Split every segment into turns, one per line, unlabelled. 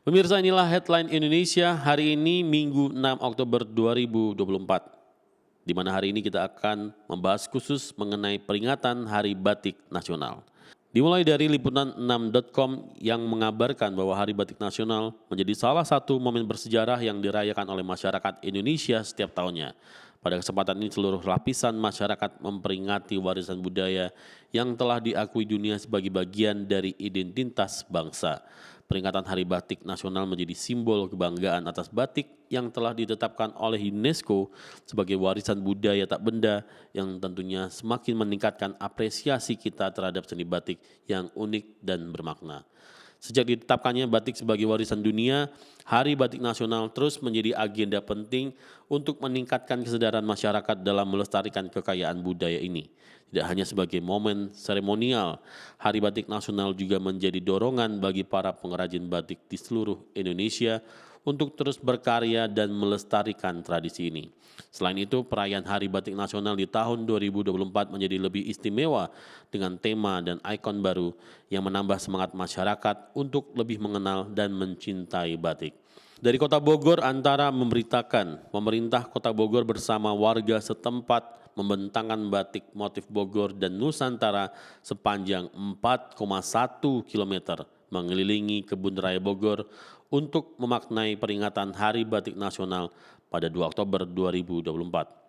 Pemirsa, inilah headline Indonesia hari ini Minggu 6 Oktober 2024. Di mana hari ini kita akan membahas khusus mengenai peringatan Hari Batik Nasional. Dimulai dari liputan6.com yang mengabarkan bahwa Hari Batik Nasional menjadi salah satu momen bersejarah yang dirayakan oleh masyarakat Indonesia setiap tahunnya. Pada kesempatan ini seluruh lapisan masyarakat memperingati warisan budaya yang telah diakui dunia sebagai bagian dari identitas bangsa. Peringatan Hari Batik Nasional menjadi simbol kebanggaan atas batik yang telah ditetapkan oleh UNESCO sebagai warisan budaya tak benda yang tentunya semakin meningkatkan apresiasi kita terhadap seni batik yang unik dan bermakna. Sejak ditetapkannya batik sebagai warisan dunia, Hari Batik Nasional terus menjadi agenda penting untuk meningkatkan kesadaran masyarakat dalam melestarikan kekayaan budaya ini. Tidak hanya sebagai momen seremonial, Hari Batik Nasional juga menjadi dorongan bagi para pengrajin batik di seluruh Indonesia untuk terus berkarya dan melestarikan tradisi ini. Selain itu, perayaan Hari Batik Nasional di tahun 2024 menjadi lebih istimewa dengan tema dan ikon baru yang menambah semangat masyarakat untuk lebih mengenal dan mencintai batik. Dari Kota Bogor, Antara memberitakan pemerintah Kota Bogor bersama warga setempat membentangkan batik motif Bogor dan Nusantara sepanjang 4,1 km mengelilingi Kebun Raya Bogor untuk memaknai peringatan Hari Batik Nasional pada 2 Oktober 2024.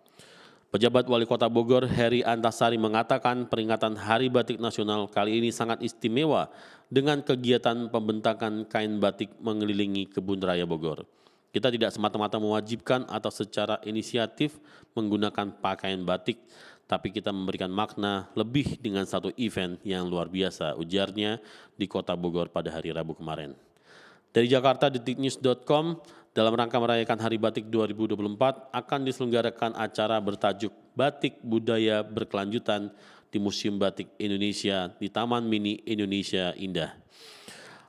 Pejabat Wali Kota Bogor, Heri Antasari mengatakan peringatan Hari Batik Nasional kali ini sangat istimewa dengan kegiatan pembentakan kain batik mengelilingi Kebun Raya Bogor. Kita tidak semata-mata mewajibkan atau secara inisiatif menggunakan pakaian batik, tapi kita memberikan makna lebih dengan satu event yang luar biasa, ujarnya di Kota Bogor pada hari Rabu kemarin. Dari Jakarta, detiknews.com, dalam rangka merayakan Hari Batik 2024 akan diselenggarakan acara bertajuk Batik Budaya Berkelanjutan di Museum Batik Indonesia di Taman Mini Indonesia Indah.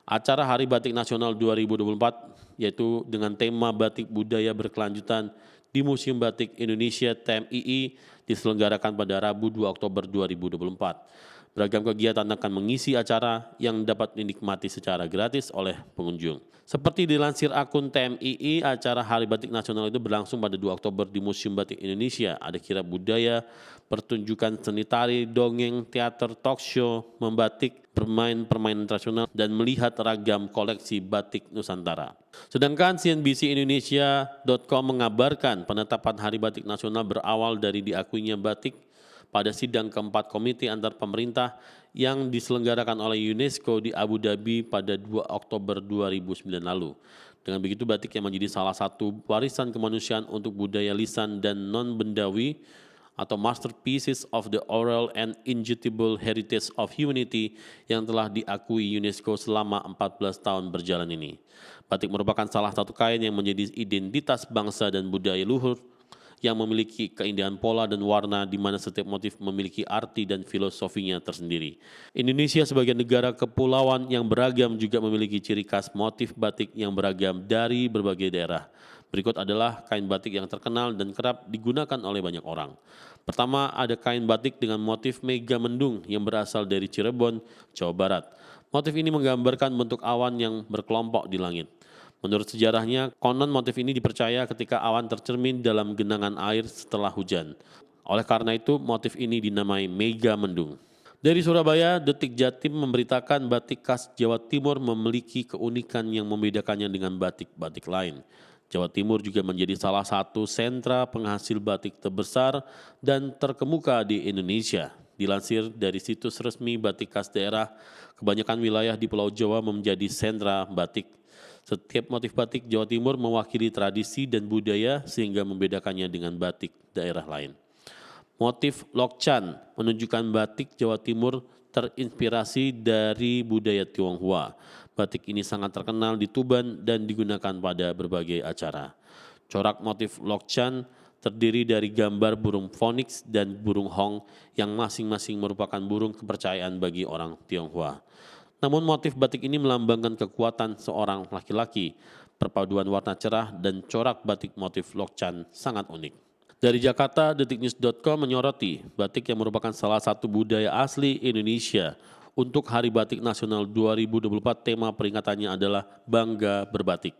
Acara Hari Batik Nasional 2024 yaitu dengan tema Batik Budaya Berkelanjutan di Museum Batik Indonesia TMII diselenggarakan pada Rabu 2 Oktober 2024. Beragam kegiatan akan mengisi acara yang dapat dinikmati secara gratis oleh pengunjung. Seperti dilansir akun TMII, acara Hari Batik Nasional itu berlangsung pada 2 Oktober di Museum Batik Indonesia. Ada kirab budaya, pertunjukan seni tari, dongeng, teater, talk show, membatik, bermain permainan tradisional, dan melihat ragam koleksi batik Nusantara. Sedangkan CNBC-Indonesia.com mengabarkan penetapan Hari Batik Nasional berawal dari diakuinya batik pada sidang keempat komite antar pemerintah yang diselenggarakan oleh UNESCO di Abu Dhabi pada 2 Oktober 2009 lalu. Dengan begitu batik yang menjadi salah satu warisan kemanusiaan untuk budaya lisan dan non-bendawi atau masterpieces of the oral and intangible heritage of humanity yang telah diakui UNESCO selama 14 tahun berjalan ini. Batik merupakan salah satu kain yang menjadi identitas bangsa dan budaya luhur yang memiliki keindahan pola dan warna di mana setiap motif memiliki arti dan filosofinya tersendiri. Indonesia sebagai negara kepulauan yang beragam juga memiliki ciri khas motif batik yang beragam dari berbagai daerah. Berikut adalah kain batik yang terkenal dan kerap digunakan oleh banyak orang. Pertama, ada kain batik dengan motif mega mendung yang berasal dari Cirebon, Jawa Barat. Motif ini menggambarkan bentuk awan yang berkelompok di langit. Menurut sejarahnya, konon motif ini dipercaya ketika awan tercermin dalam genangan air setelah hujan. Oleh karena itu, motif ini dinamai mega mendung. Dari Surabaya, Detik Jatim memberitakan batik khas Jawa Timur memiliki keunikan yang membedakannya dengan batik-batik lain. Jawa Timur juga menjadi salah satu sentra penghasil batik terbesar dan terkemuka di Indonesia. Dilansir dari situs resmi batik khas daerah, kebanyakan wilayah di Pulau Jawa menjadi sentra batik. Setiap motif batik Jawa Timur mewakili tradisi dan budaya sehingga membedakannya dengan batik daerah lain. Motif Lokchan menunjukkan batik Jawa Timur terinspirasi dari budaya Tionghoa. Batik ini sangat terkenal di Tuban dan digunakan pada berbagai acara. Corak motif Lokchan terdiri dari gambar burung phoenix dan burung hong yang masing-masing merupakan burung kepercayaan bagi orang Tionghoa. Namun motif batik ini melambangkan kekuatan seorang laki-laki. Perpaduan warna cerah dan corak batik motif Lokchan sangat unik. Dari Jakarta, detiknews.com menyoroti batik yang merupakan salah satu budaya asli Indonesia Untuk Hari Batik Nasional 2024, tema peringatannya adalah Bangga Berbatik.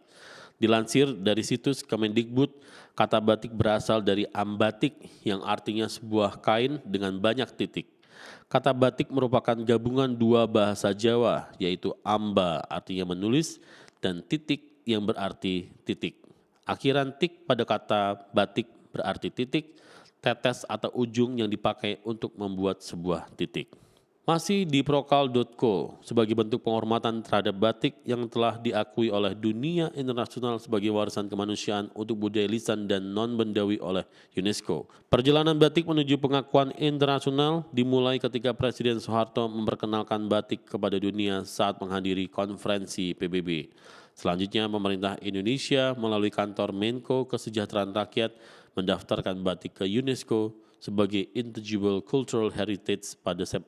Dilansir dari situs Kemendikbud, kata batik berasal dari ambatik yang artinya sebuah kain dengan banyak titik. Kata batik merupakan gabungan dua bahasa Jawa, yaitu amba artinya menulis dan titik yang berarti titik. Akhiran tik pada kata batik berarti titik, tetes atau ujung yang dipakai untuk membuat sebuah titik. Masih di prokal.co, sebagai bentuk penghormatan terhadap batik yang telah diakui oleh dunia internasional sebagai warisan kemanusiaan untuk budaya lisan dan non-bendawi oleh UNESCO. Perjalanan batik menuju pengakuan internasional dimulai ketika Presiden Soeharto memperkenalkan batik kepada dunia saat menghadiri konferensi PBB. Selanjutnya, pemerintah Indonesia melalui kantor Menko Kesejahteraan Rakyat mendaftarkan batik ke UNESCO sebagai Intangible Cultural Heritage pada 4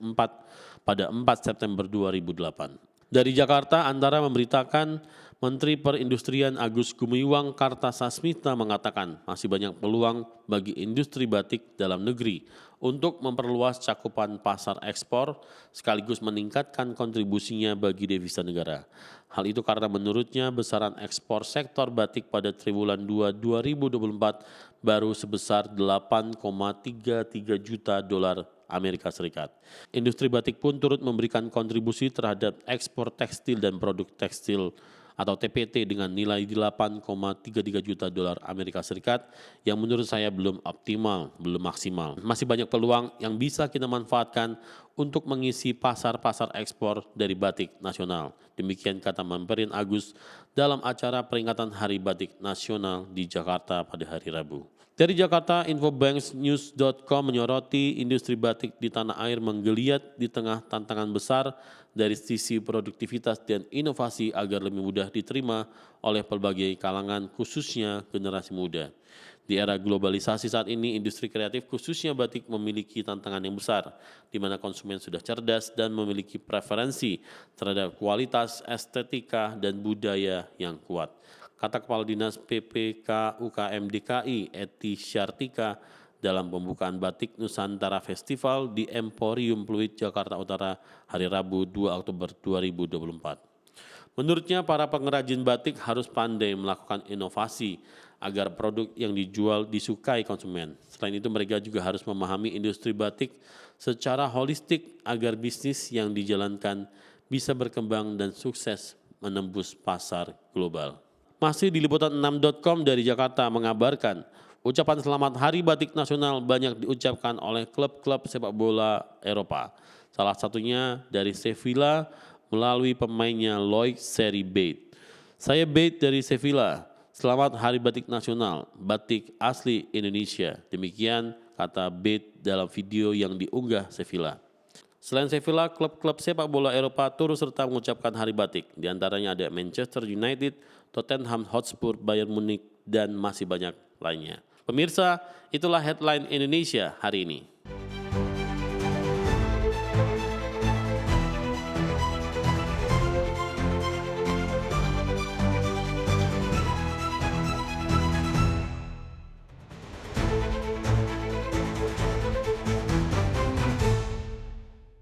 September 2008. Dari Jakarta, Antara memberitakan Menteri Perindustrian Agus Gumiwang Kartasasmita mengatakan masih banyak peluang bagi industri batik dalam negeri untuk memperluas cakupan pasar ekspor sekaligus meningkatkan kontribusinya bagi devisa negara. Hal itu karena menurutnya besaran ekspor sektor batik pada triwulan 2 2024 baru sebesar 8,33 juta dolar Amerika Serikat. Industri batik pun turut memberikan kontribusi terhadap ekspor tekstil dan produk tekstil atau TPT dengan nilai 8,33 juta dolar Amerika Serikat yang menurut saya belum optimal, belum maksimal. Masih banyak peluang yang bisa kita manfaatkan untuk mengisi pasar-pasar ekspor dari batik nasional. Demikian kata Mamperin Agus dalam acara peringatan Hari Batik Nasional di Jakarta pada hari Rabu. Dari Jakarta, infobanksnews.com menyoroti industri batik di tanah air menggeliat di tengah tantangan besar dari sisi produktivitas dan inovasi agar lebih mudah diterima oleh berbagai kalangan khususnya generasi muda. Di era globalisasi saat ini, industri kreatif khususnya batik memiliki tantangan yang besar, di mana konsumen sudah cerdas dan memiliki preferensi terhadap kualitas, estetika, dan budaya yang kuat. Kata Kepala Dinas PPK UKM DKI Eti Syartika dalam pembukaan Batik Nusantara Festival di Emporium Pluit Jakarta Utara hari Rabu 2 Oktober 2024. Menurutnya para pengrajin batik harus pandai melakukan inovasi agar produk yang dijual disukai konsumen. Selain itu mereka juga harus memahami industri batik secara holistik agar bisnis yang dijalankan bisa berkembang dan sukses menembus pasar global. Masih di liputan6.com dari Jakarta mengabarkan, ucapan selamat Hari Batik Nasional banyak diucapkan oleh klub-klub sepak bola Eropa. Salah satunya dari Sevilla melalui pemainnya Loic Serri-Bate. Saya Bate dari Sevilla. Selamat Hari Batik Nasional, batik asli Indonesia. Demikian kata Bate dalam video yang diunggah Sevilla. Selain Sevilla, klub-klub sepak bola Eropa turut serta mengucapkan Hari Batik. Di antaranya ada Manchester United, Tottenham Hotspur, Bayern Munich, dan masih banyak lainnya. Pemirsa, itulah headline Indonesia hari ini.